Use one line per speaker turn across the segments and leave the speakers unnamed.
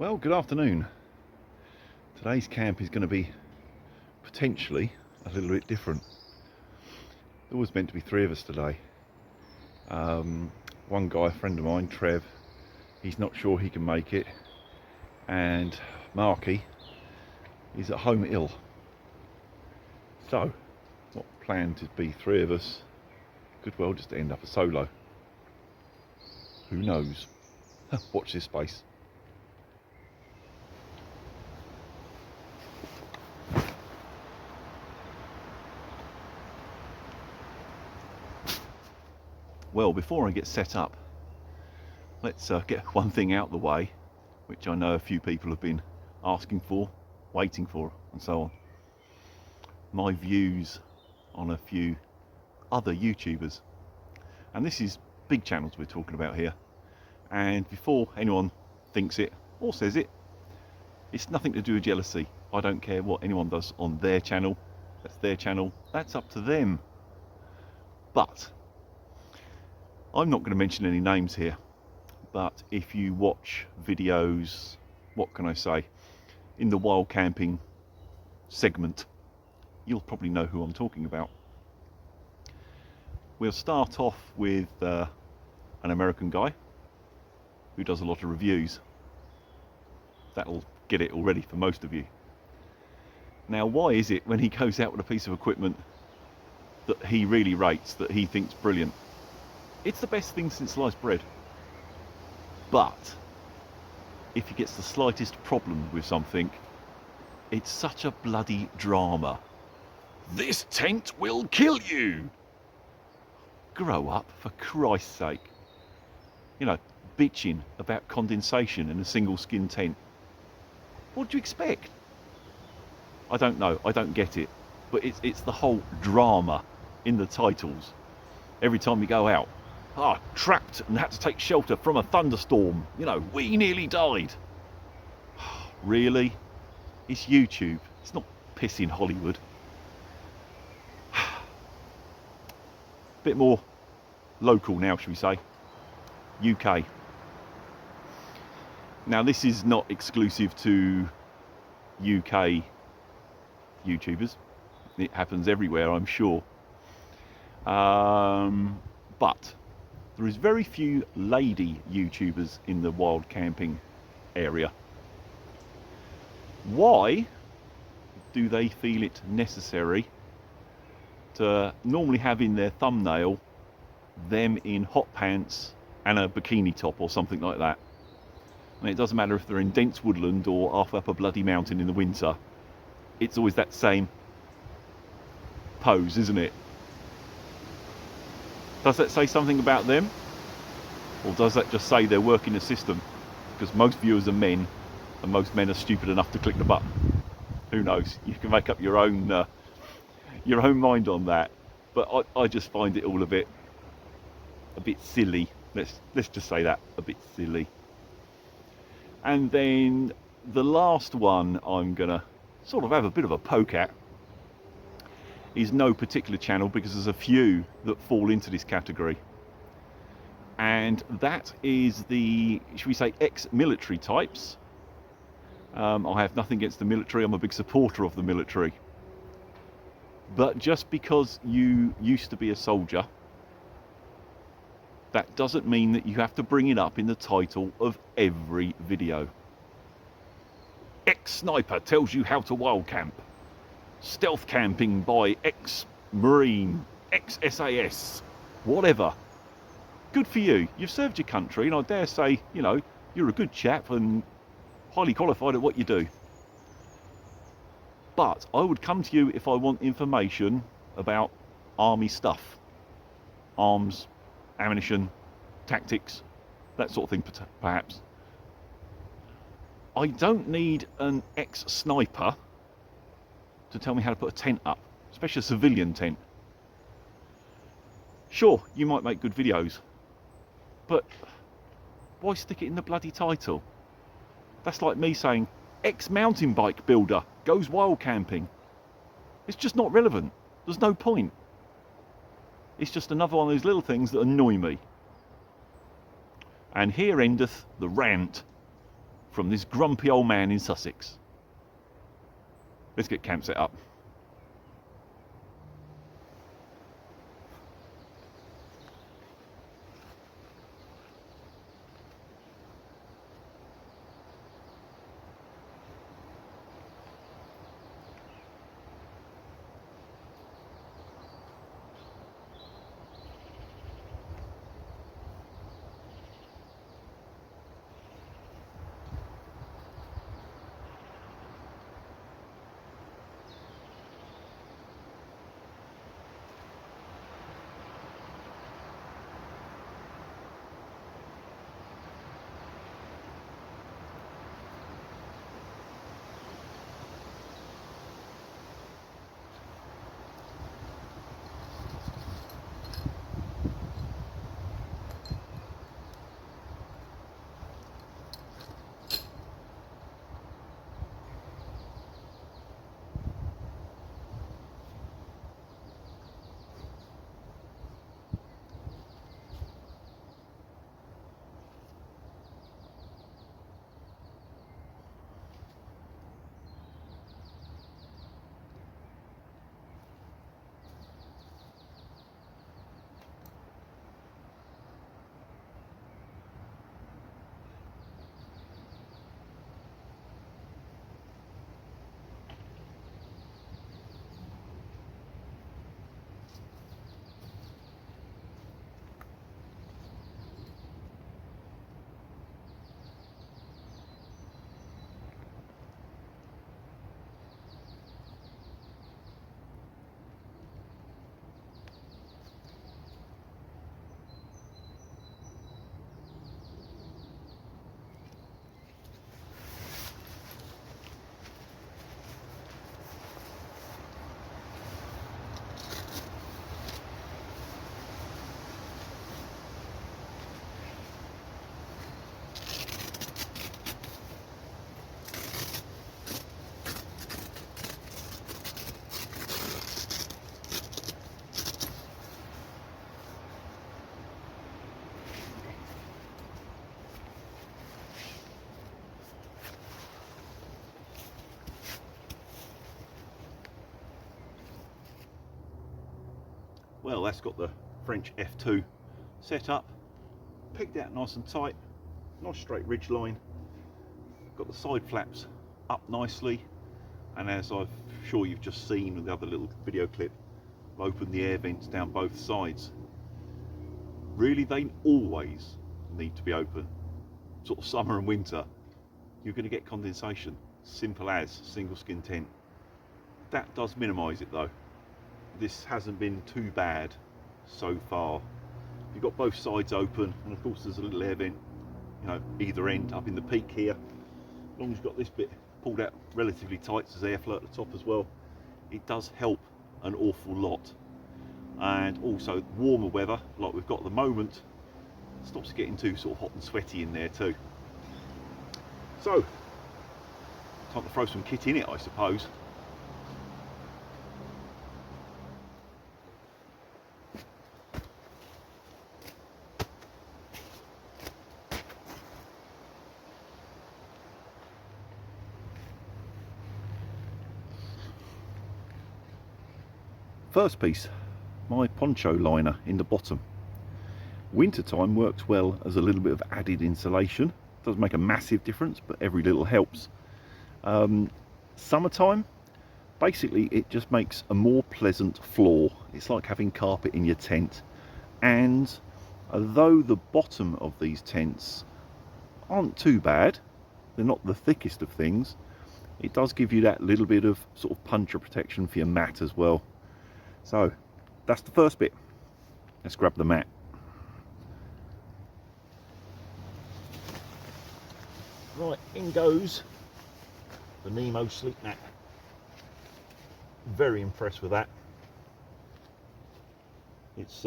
Well, good afternoon. Today's camp is going to be potentially a little bit different. There was meant to be 3 of us today. One guy, a friend of mine, Trev, he's not sure he can make it, and Marky is at home ill. So, what planned to be 3 of us could well just end up a solo. Who knows? Watch this space. Well, before I get set up, let's get one thing out the way, which I know a few people have been asking for, waiting for, and so on. My views on a few other YouTubers. And this is big channels we're talking about here. And before anyone thinks it or says it, it's nothing to do with jealousy. I don't care what anyone does on their channel. That's their channel. That's up to them. But I'm not going to mention any names here, but if you watch videos, what can I say, in the wild camping segment, you'll probably know who I'm talking about. We'll start off with an American guy who does a lot of reviews. That'll get it already for most of you. Now, why is it when he goes out with a piece of equipment that he really rates, that he thinks brilliant? It's the best thing since sliced bread. But if he gets the slightest problem with something, it's such a bloody drama. This tent will kill you! Grow up, for Christ's sake. You know, bitching about condensation in a single skin tent. What do you expect? I don't know, I don't get it. But it's the whole drama in the titles. Every time you go out. Trapped and had to take shelter from a thunderstorm. You know, we nearly died. Really? It's YouTube. It's not pissing Hollywood. Bit more local now, shall we say. UK. Now, this is not exclusive to UK YouTubers. It happens everywhere, I'm sure. But there is very few lady YouTubers in the wild camping area. Why do they feel it necessary to normally have in their thumbnail them in hot pants and a bikini top or something like that? And it doesn't matter if they're in dense woodland or half up a bloody mountain in the winter. It's always that same pose, isn't it? Does that say something about them? Or does that just say they're working the system? Because most viewers are men, and most men are stupid enough to click the button. Who knows? You can make up your own mind on that. But I just find it all a bit silly. Let's just say that, a bit silly. And then the last one I'm gonna sort of have a bit of a poke at is no particular channel, because there's a few that fall into this category. And that is the, should we say, ex-military types. I have nothing against the military. I'm a big supporter of the military. But just because you used to be a soldier, that doesn't mean that you have to bring it up in the title of every video. Ex-sniper tells you how to wild camp. Stealth camping by ex-marine, ex-SAS, whatever. Good for you. You've served your country, and I dare say, you know, you're a good chap and highly qualified at what you do. But I would come to you if I want information about army stuff. Arms, ammunition, tactics, that sort of thing, perhaps. I don't need an ex-sniper to tell me how to put a tent up, especially a civilian tent. Sure, you might make good videos, but why stick it in the bloody title? That's like me saying, ex-mountain bike builder goes wild camping. It's just not relevant. There's no point. It's just another one of those little things that annoy me. And here endeth the rant from this grumpy old man in Sussex. Let's get camp set up. Well, that's got the French F2 set up, pegged out nice and tight, nice straight ridge line, got the side flaps up nicely, and as I'm sure you've just seen with the other little video clip, I've opened the air vents down both sides. Really, they always need to be open. Sort of summer and winter, you're going to get condensation, simple as single skin tent. That does minimise it though. This hasn't been too bad so far. You've got both sides open, and of course there's a little air vent, you know, either end up in the peak here. As long as you've got this bit pulled out relatively tight, so there's airflow at the top as well, it does help an awful lot. And also warmer weather like we've got at the moment stops it getting too sort of hot and sweaty in there too. So time to throw some kit in it, I suppose. First piece, my poncho liner in the bottom. Wintertime works well as a little bit of added insulation. Doesn't make a massive difference, but every little helps. Summertime, basically it just makes a more pleasant floor. It's like having carpet in your tent. And although the bottom of these tents aren't too bad, they're not the thickest of things, it does give you that little bit of sort of puncture protection for your mat as well. So that's the first bit. Let's grab the mat. Right, in goes the Nemo sleep mat. Very impressed with that. It's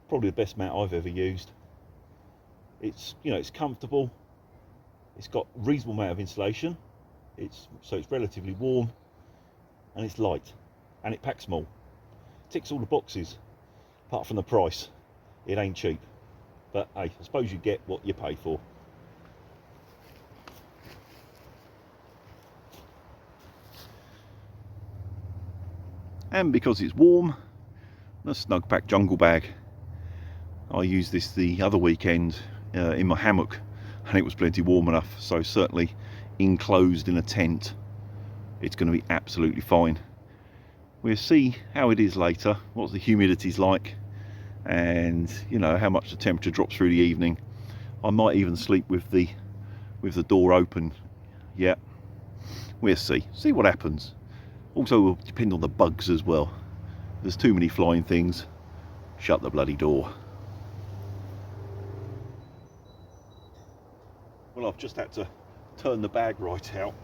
probably the best mat I've ever used. It's, you know, it's comfortable. It's got a reasonable amount of insulation. It's relatively warm, and it's light, and it packs small. Ticks all the boxes, apart from the price. It ain't cheap, but hey, I suppose you get what you pay for. And because it's warm, a snug pack jungle bag. I used this the other weekend in my hammock, and it was plenty warm enough, so certainly enclosed in a tent it's going to be absolutely fine. We'll see how it is later, what the humidity's like, and you know how much the temperature drops through the evening. I might even sleep with the door open. Yeah, we'll see what happens. Also, it will depend on the bugs as well. If there's too many flying things, shut the bloody door. Well, I've just had to turn the bag right out.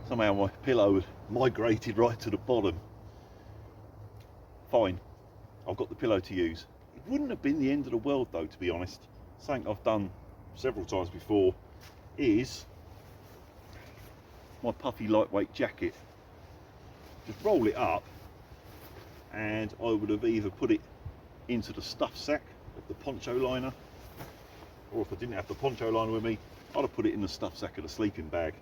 Somehow my pillow had migrated right to the bottom. Fine, I've got the pillow to use. It wouldn't have been the end of the world though, to be honest. Something I've done several times before is my puffy lightweight jacket. Just roll it up, and I would have either put it into the stuff sack of the poncho liner, or if I didn't have the poncho liner with me, I'd have put it in the stuff sack of the sleeping bag.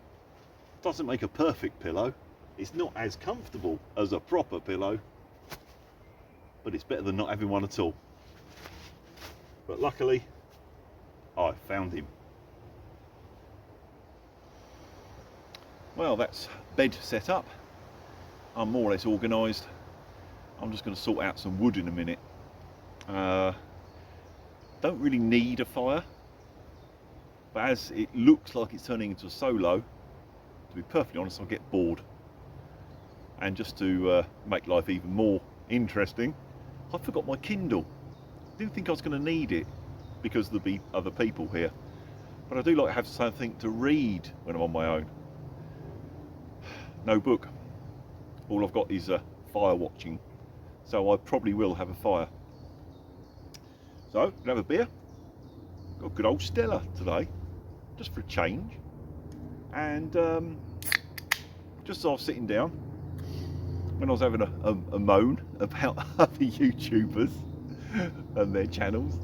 Doesn't make a perfect pillow. It's not as comfortable as a proper pillow, but it's better than not having one at all. But luckily, I found him. Well, that's bed set up. I'm more or less organised. I'm just going to sort out some wood in a minute. Don't really need a fire, but as it looks like it's turning into a solo, to be perfectly honest, I'll get bored. And just to make life even more interesting, I forgot my Kindle. Didn't think I was going to need it because there'll be other people here, but I do like to have something to read when I'm on my own. No book. All I've got is fire watching, so I probably will have a fire. So, gonna have a beer. Got a good old Stella today, just for a change. And just as I was sitting down, when I was having a moan about other YouTubers and their channels,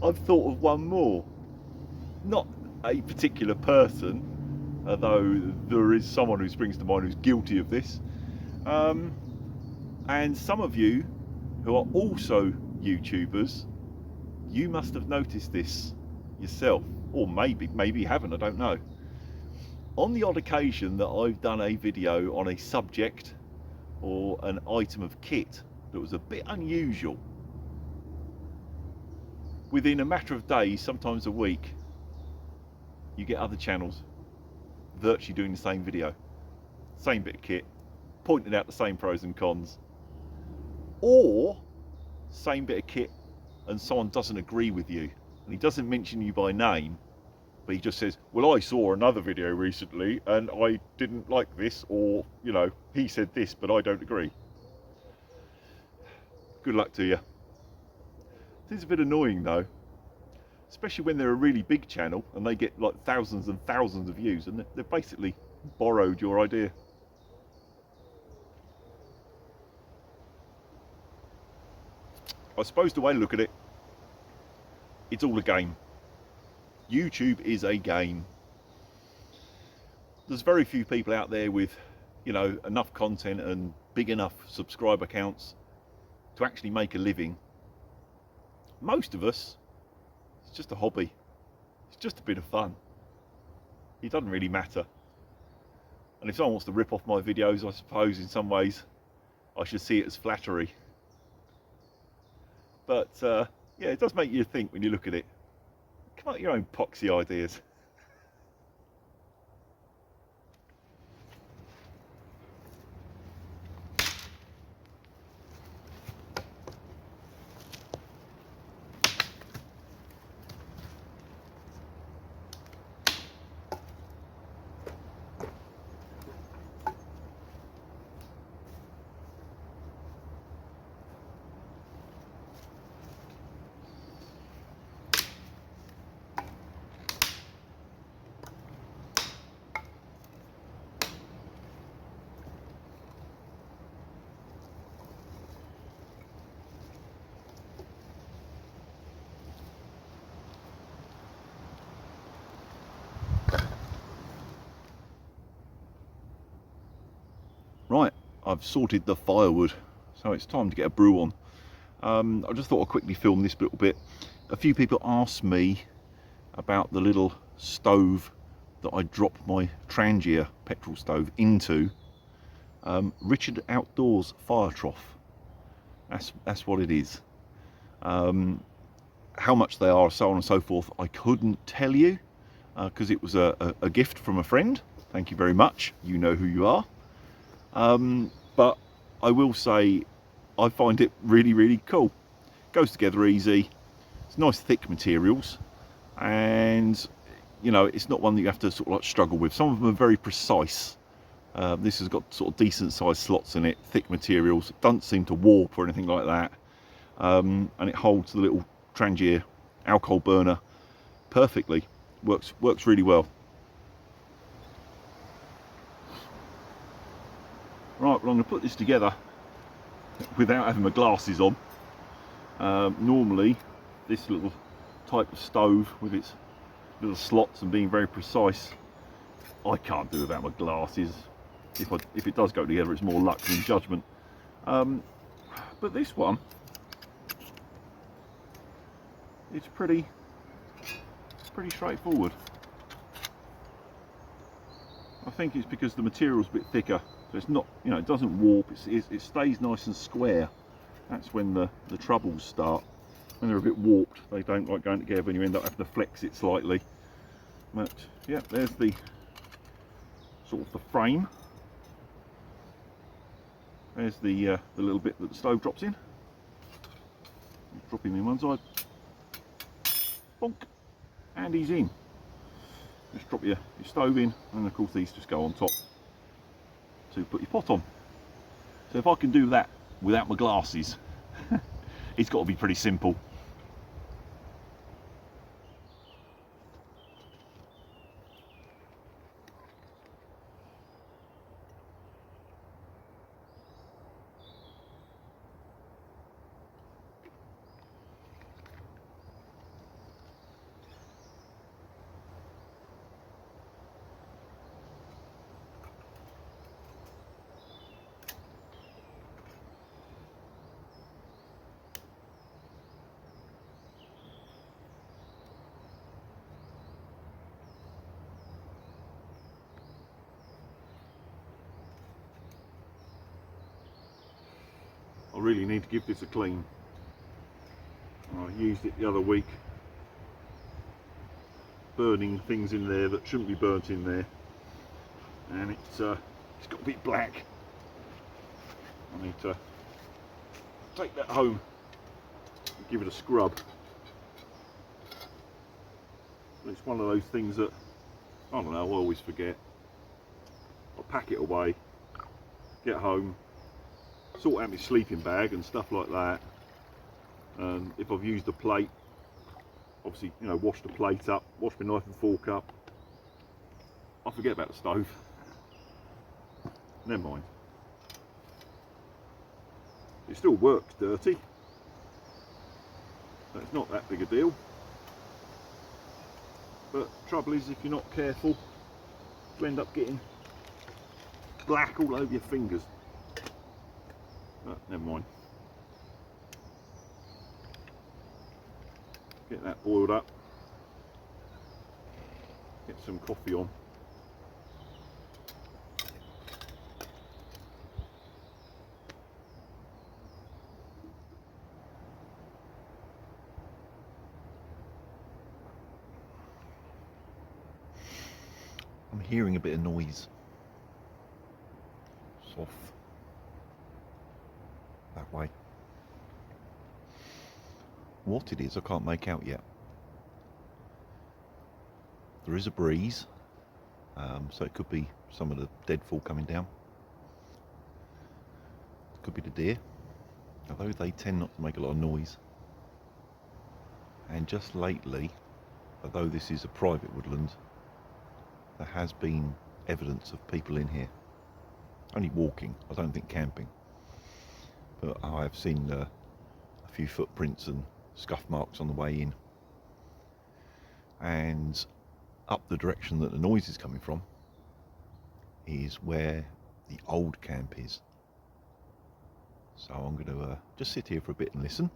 I've thought of one more. Not a particular person, although there is someone who springs to mind who's guilty of this. And some of you who are also YouTubers, you must have noticed this yourself, or maybe you haven't, I don't know. On the odd occasion that I've done a video on a subject or an item of kit that was a bit unusual, within a matter of days, sometimes a week, you get other channels virtually doing the same video, same bit of kit, pointing out the same pros and cons, or same bit of kit and someone doesn't agree with you, and he doesn't mention you by name, but he just says, well, I saw another video recently and I didn't like this, or you know, he said this but I don't agree. Good luck to you. It's a bit annoying though, especially when they're a really big channel and they get like thousands and thousands of views, and they've basically borrowed your idea. I suppose the way to look at it, it's all a game. YouTube is a game. There's very few people out there with, you know, enough content and big enough subscriber counts to actually make a living. Most of us, it's just a hobby. It's just a bit of fun. It doesn't really matter. And if someone wants to rip off my videos, I suppose in some ways I should see it as flattery. But yeah, it does make you think when you look at it. Come up with your own poxy ideas. Right, I've sorted the firewood so it's time to get a brew on. I just thought I'd quickly film this little bit. A few people asked me about the little stove that I dropped my Trangia petrol stove into. Richard Outdoors fire trough. That's what it is. How much they are, so on and so forth, I couldn't tell you because it was a gift from a friend. Thank you very much. You know who you are. But I will say I find it really, really cool. Goes together easy. It's nice thick materials, and you know, it's not one that you have to sort of like struggle with. Some of them are very precise. This has got sort of decent sized slots in it, thick materials. It doesn't seem to warp or anything like that. And it holds the little Trangia alcohol burner perfectly. Works really well. Right, well, I'm going to put this together without having my glasses on. Normally, this little type of stove with its little slots and being very precise, I can't do without my glasses. If it does go together, it's more luck than judgment. But this one, it's pretty straightforward. I think it's because the material's a bit thicker, so it's not, you know, it doesn't warp. It stays nice and square. That's when the troubles start. When they're a bit warped, they don't like going together, and you end up having to flex it slightly. But yeah, there's the sort of the frame. There's the little bit that the stove drops in. Drop him in one side. Bonk. And he's in. Just drop your stove in, and of course these just go on top to put your pot on. So if I can do that without my glasses, it's got to be pretty simple. I really need to give this a clean. I used it the other week, burning things in there that shouldn't be burnt in there, and it's got a bit black. I need to take that home and give it a scrub. It's one of those things that, I don't know, I always forget. I pack it away, get home, sort out my sleeping bag and stuff like that. And if I've used a plate, obviously, you know, wash the plate up, wash my knife and fork up. I forget about the stove. Never mind. It still works dirty, so it's not that big a deal. But trouble is, if you're not careful, you end up getting black all over your fingers. But never mind. Get that boiled up. Get some coffee on. I'm hearing a bit of noise. Soft. That way. What it is, I can't make out yet. There is a breeze, so it could be some of the deadfall coming down. Could be the deer, although they tend not to make a lot of noise. And just lately, although this is a private woodland, there has been evidence of people in here. Only walking, I don't think camping. But I have seen a few footprints and scuff marks on the way in. And up the direction that the noise is coming from is where the old camp is. So I'm going to just sit here for a bit and listen,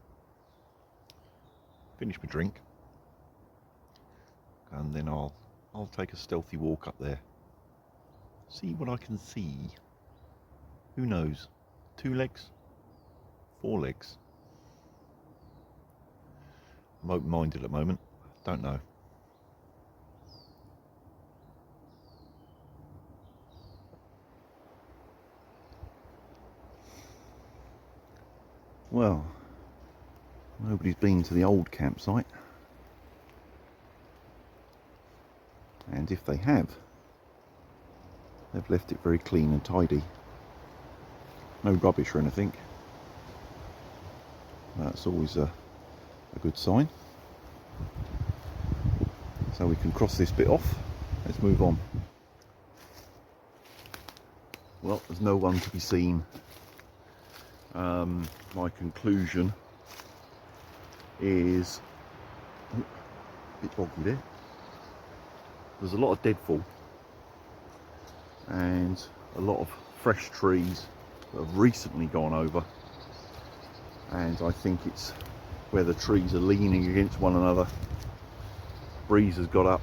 finish my drink, and then I'll take a stealthy walk up there, see what I can see. Who knows? 2 legs, 4 legs. I'm open-minded at the moment. Don't know. Well, nobody's been to the old campsite, and if they have, they've left it very clean and tidy. No rubbish or anything. That's always a good sign. So we can cross this bit off. Let's move on. Well, there's no one to be seen. My conclusion is a bit boggy there. There's a lot of deadfall and a lot of fresh trees that have recently gone over, and I think it's where the trees are leaning against one another. Breeze has got up,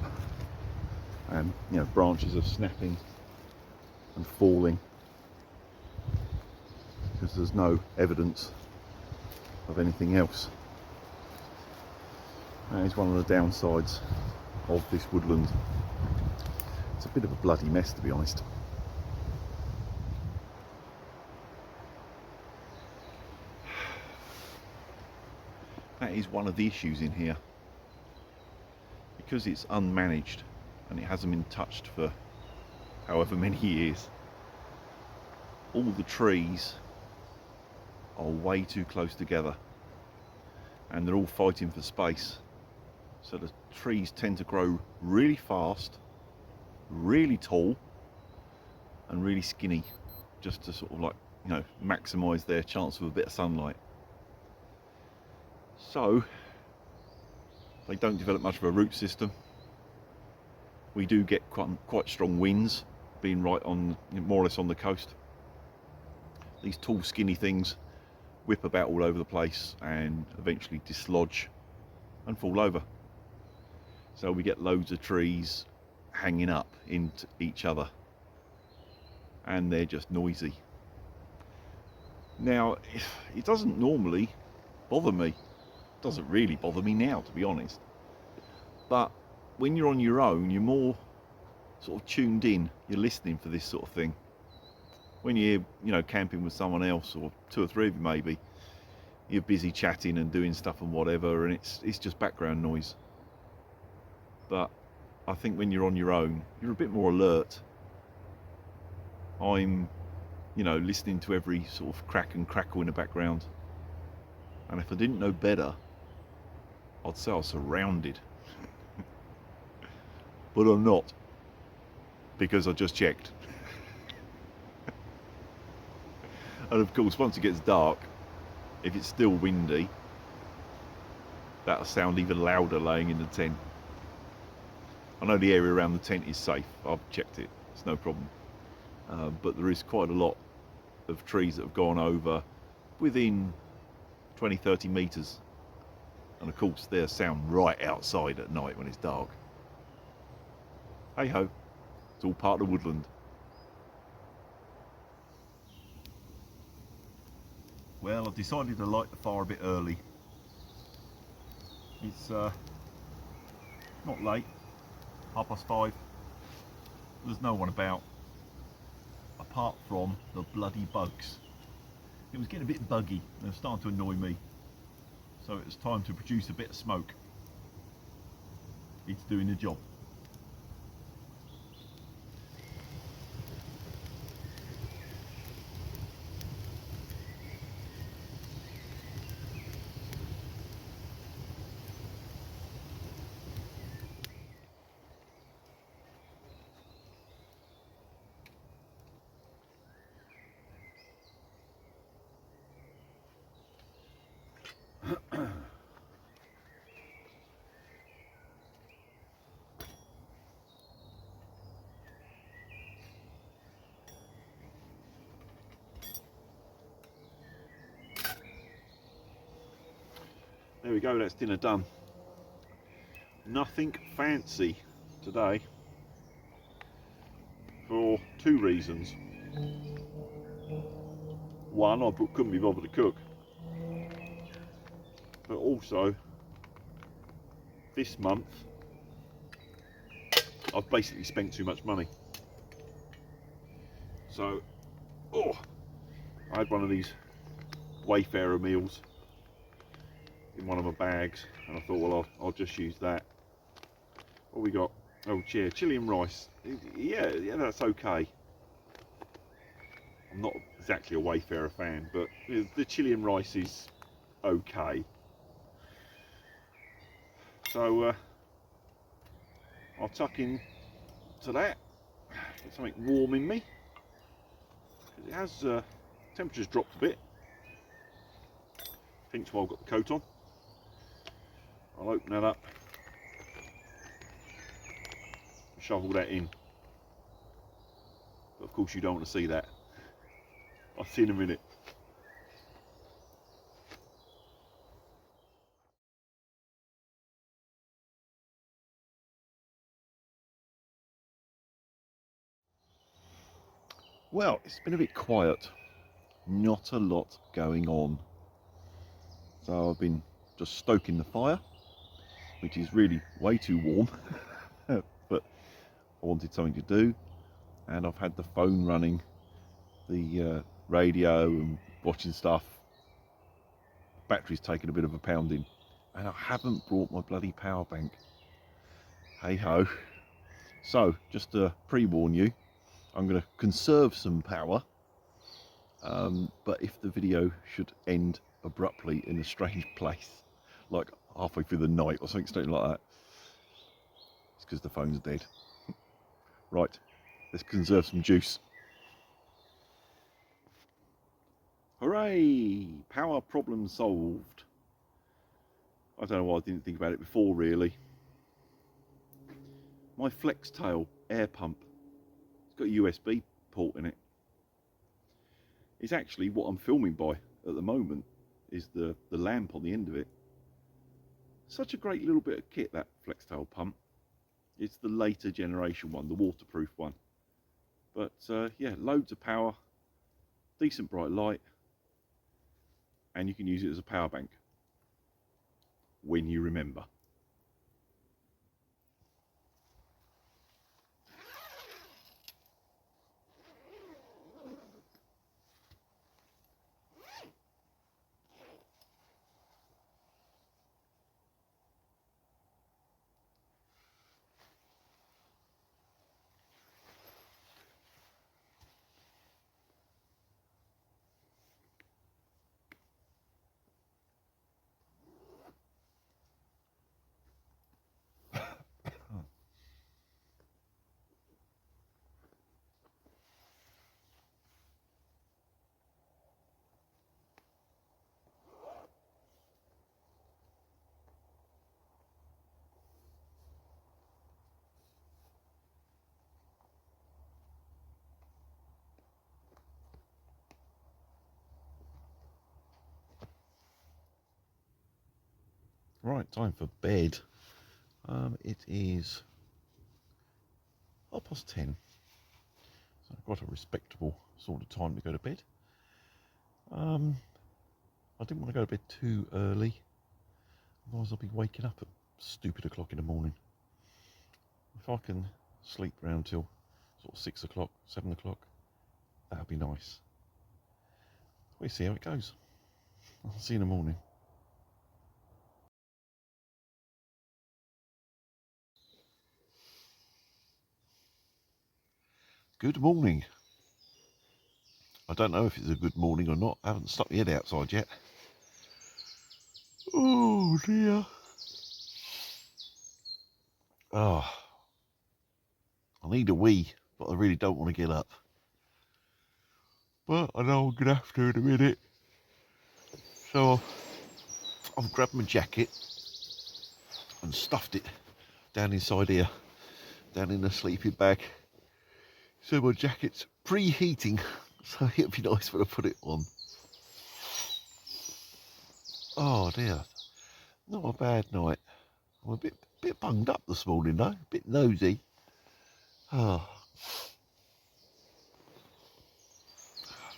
and branches are snapping and falling because there's no evidence of anything else. That is one of the downsides of this woodland. It's a bit of a bloody mess, to be honest. That is one of the issues in here. Because it's unmanaged and it hasn't been touched for however many years, all the trees are way too close together and they're all fighting for space. So the trees tend to grow really fast, really tall and really skinny, just to sort of maximise their chance of a bit of sunlight. So they don't develop much of a root system. We do get quite strong winds, being right on, more or less on the coast. These tall skinny things whip about all over the place and eventually dislodge and fall over. So we get loads of trees hanging up into each other and they're just noisy. Now, it doesn't normally bother me. It doesn't really bother me now, to be honest. But when you're on your own, you're more sort of tuned in. You're listening for this sort of thing. When you're, camping with someone else, or 2 or 3 of you maybe, you're busy chatting and doing stuff and whatever, and it's just background noise. But I think when you're on your own, you're a bit more alert. I'm, listening to every sort of crack and crackle in the background. And if I didn't know better, I'd say I was surrounded. But I'm not, because I just checked. And of course, once it gets dark, if it's still windy, that'll sound even louder laying in the tent. I know the area around the tent is safe. I've checked it. It's no problem. But there is quite a lot of trees that have gone over within 20-30 metres. And of course, they'll sound right outside at night when it's dark. Hey ho, it's all part of the woodland. Well, I've decided to light the fire a bit early. It's not late, 5:30. There's no one about, apart from the bloody bugs. It was getting a bit buggy and it was starting to annoy me. So it was time to produce a bit of smoke. It's doing the job. there we go, that's dinner done. Nothing fancy today for two reasons. One, I couldn't be bothered to cook, but also this month I've basically spent too much money. So, I had one of these Wayfarer meals in one of my bags, and I thought, well, I'll just use that. What we got? Oh, yeah, chili and rice. Yeah, that's okay. I'm not exactly a Wayfarer fan, but the chili and rice is okay. So I'll tuck in to that, get something warm in me, because it has, temperature's dropped a bit, hence why I've got the coat on. I'll open that up, shovel that in, but of course you don't want to see that. I'll see you in a minute. Well, it's been a bit quiet, not a lot going on. So I've been just stoking the fire, which is really way too warm, but I wanted something to do, and I've had the phone running, the radio and watching stuff. Battery's taken a bit of a pounding, and I haven't brought my bloody power bank. Hey ho. So just to pre-warn you, I'm going to conserve some power, but if the video should end abruptly in a strange place, like halfway through the night or something like that, it's because the phone's dead. Right, let's conserve some juice. Hooray! Power problem solved. I don't know why I didn't think about it before, really. My Flextail air pump, it's got a USB port in it. It's actually what I'm filming by at the moment, is the lamp on the end of it. Such a great little bit of kit, that Flextail pump. It's the later generation one, the waterproof one. But yeah, loads of power, decent bright light, and you can use it as a power bank when you remember. Right, time for bed. It is 10:30, so quite a respectable sort of time to go to bed. I didn't want to go to bed too early, otherwise I'll be waking up at stupid o'clock in the morning. If I can sleep around till sort of 6 o'clock, 7 o'clock, that'd be nice. We'll see how it goes. I'll see you in the morning. Good morning. I don't know if it's a good morning or not. I haven't stuck my head outside yet. Oh dear. Oh, I need a wee, but I really don't want to get up. But I know I'm going to have to in a minute. So I've grabbed my jacket and stuffed it down inside here, down in the sleeping bag. So my jacket's preheating, so it'll be nice when I put it on. Oh dear.
Not a bad night. I'm a bit bunged up this morning though, a bit nosy. Ah,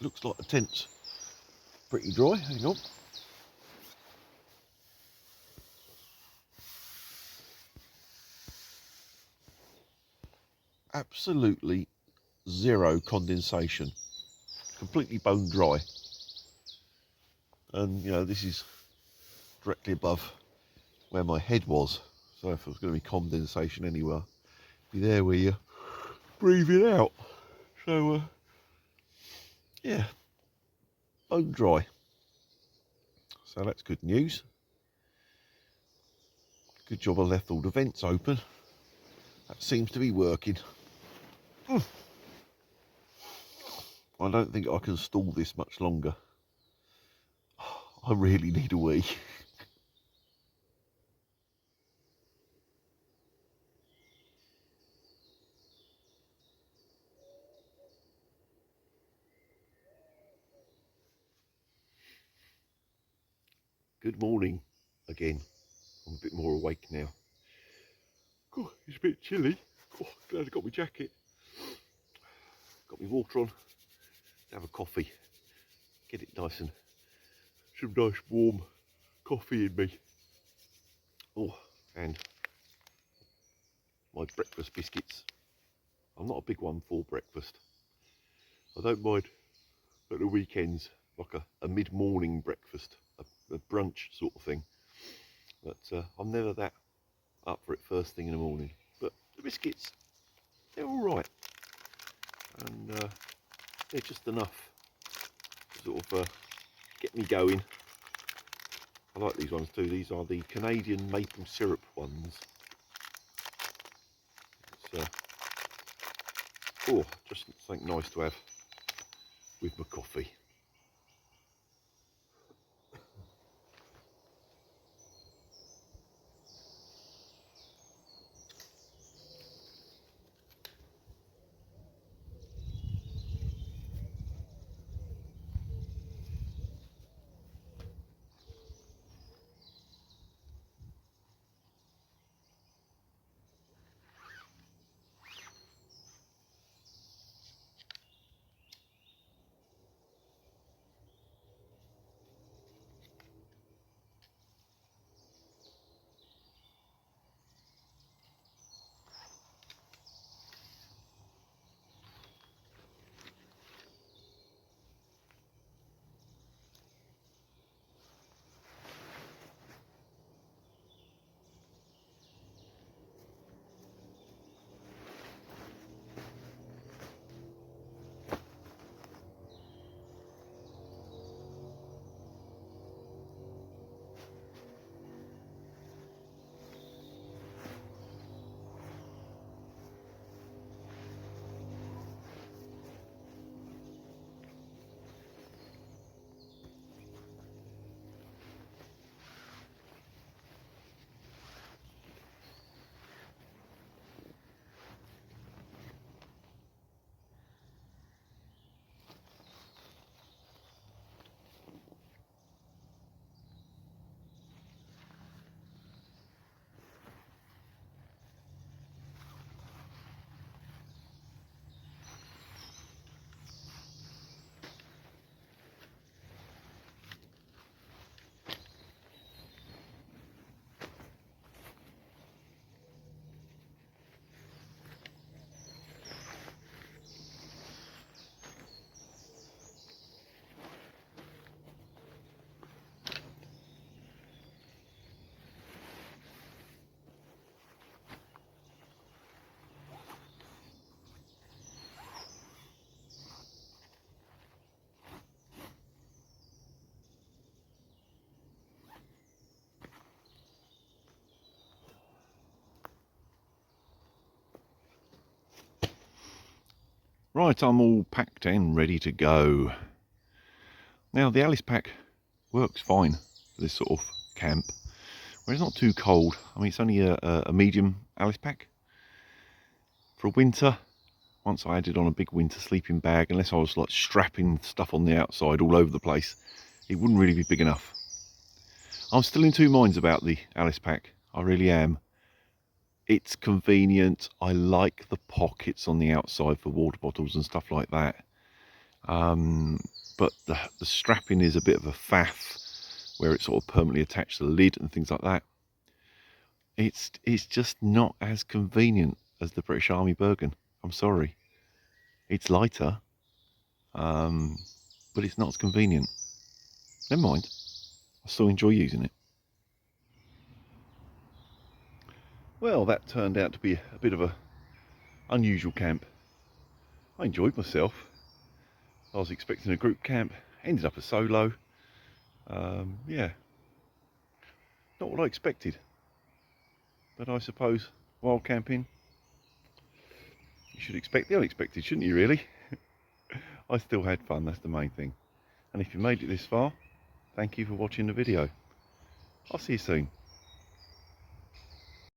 looks like the tent's pretty dry. Hang on. Absolutely zero condensation. Completely bone dry. And you know, this is directly above where my head was. So if there was going to be condensation anywhere, it'd be there where you're breathing out. So yeah, bone dry. So that's good news. Good job I left all the vents open. That seems to be working. I don't think I can stall this much longer. I really need a wee. Good morning again. I'm a bit more awake now. Oh, it's a bit chilly. Oh, glad I got my jacket. Got my water on. Have a coffee. Get it nice and some nice warm coffee in me. Oh, and my breakfast biscuits. I'm not a big one for breakfast. I don't mind at the weekends, like a mid-morning breakfast, a brunch sort of thing. But I'm never that up for it first thing in the morning. But the biscuits, they're all right. And they're just enough to sort of get me going. I like these ones too. These are the Canadian maple syrup ones. It's just something nice to have with my coffee.
Right, I'm all packed and ready to go. Now the Alice pack works fine for this sort of camp, where it's not too cold. I mean, it's only a medium Alice pack. For winter, once I added on a big winter sleeping bag, unless I was like strapping stuff on the outside all over the place, it wouldn't really be big enough. I'm still in two minds about the Alice Pack. I really am. It's convenient. I like the pockets on the outside for water bottles and stuff like that. But the strapping is a bit of a faff, where it's sort of permanently attached to the lid and things like that. It's just not as convenient as the British Army Bergen. I'm sorry. It's lighter, but it's not as convenient. Never mind. I still enjoy using it. Well, that turned out to be a bit of a unusual camp. I enjoyed myself. I was expecting a group camp, ended up a solo. Yeah, not what I expected. But I suppose wild camping, you should expect the unexpected, shouldn't you, really? I still had fun, that's the main thing. And if you made it this far, thank you for watching the video. I'll see you soon.